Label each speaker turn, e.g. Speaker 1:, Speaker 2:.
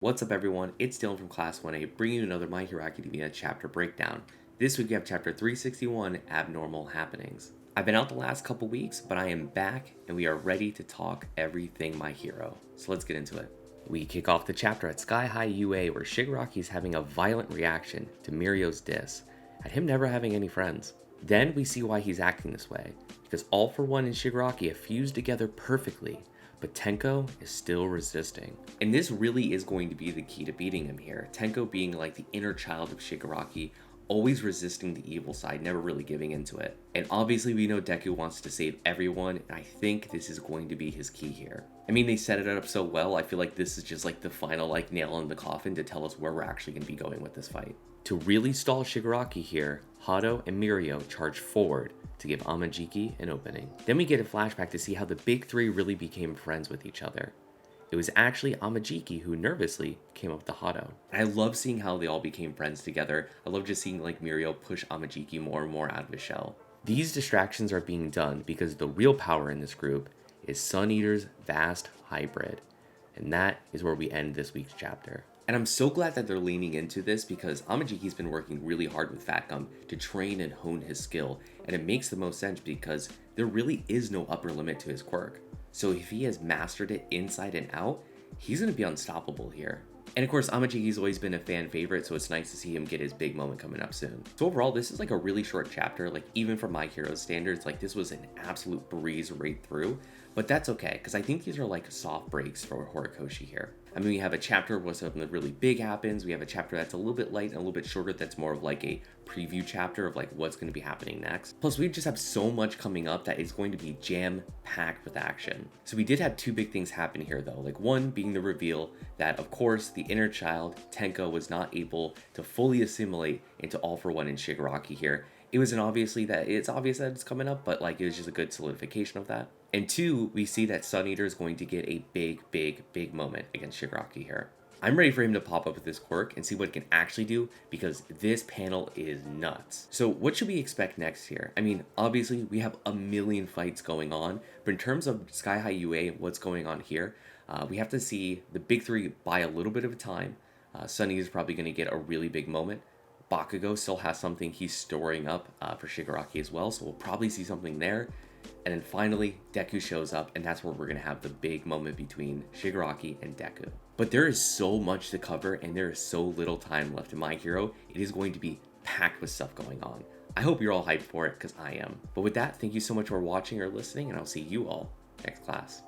Speaker 1: What's up everyone, it's Dylan from Class 1A bringing you another My Hero Academia chapter breakdown. This week we have chapter 361, Abnormal Happenings. I've been out the last couple weeks, but I am back and we are ready to talk everything My Hero. So let's get into it. We kick off the chapter at Sky High UA where Shigaraki is having a violent reaction to Mirio's diss, at him never having any friends. Then we see why he's acting this way, because All For One and Shigaraki have fused together perfectly, but Tenko is still resisting. And this really is going to be the key to beating him here. Tenko being like the inner child of Shigaraki, always resisting the evil side, never really giving into it. And obviously we know Deku wants to save everyone, and I think this is going to be his key here. I mean, they set it up so well, I feel like this is just like the final like nail in the coffin to tell us where we're actually going to be going with this fight. To really stall Shigaraki here, Hado and Mirio charge forward to give Amajiki an opening. Then we get a flashback to see how the big three really became friends with each other. It was actually Amajiki who nervously came up to Hado. And I love seeing how they all became friends together. I love just seeing like Mirio push Amajiki more and more out of his shell. These distractions are being done because the real power in this group is SUNEATER's vast hybrid. And that is where we end this week's chapter. And I'm so glad that they're leaning into this because Amajiki's been working really hard with Fat Gum to train and hone his skill, and it makes the most sense because there really is no upper limit to his quirk. So if he has mastered it inside and out, he's going to be unstoppable here. And of course, Amajiki's always been a fan favorite, so it's nice to see him get his big moment coming up soon. So overall, this is like a really short chapter, like even for My Hero's standards, like this was an absolute breeze right through. But that's okay, because I think these are like soft breaks for Horikoshi here. I mean, we have a chapter where something really big happens, we have a chapter that's a little bit light and a little bit shorter that's more of like a preview chapter of like what's going to be happening next. Plus, we just have so much coming up that is going to be jam-packed with action. So we did have two big things happen here though, like one being the reveal that of course the inner child, Tenko, was not able to fully assimilate into All For One and Shigaraki here. It was it's obvious that it's coming up, but like it was just a good solidification of that. And two, we see that SUNEATER is going to get a big moment against Shigaraki here. I'm ready for him to pop up with this quirk and see what it can actually do because this panel is nuts. So what should we expect next here? I mean, obviously we have a million fights going on, but in terms of Sky High UA, what's going on here, we have to see the big three buy a little bit of time. Sunny is probably going to get a really big moment. Bakugo still has something he's storing up for Shigaraki as well, so we'll probably see something there. And then finally, Deku shows up, and that's where we're going to have the big moment between Shigaraki and Deku. But there is so much to cover, and there is so little time left in My Hero. It is going to be packed with stuff going on. I hope you're all hyped for it, because I am. But with that, thank you so much for watching or listening, and I'll see you all next class.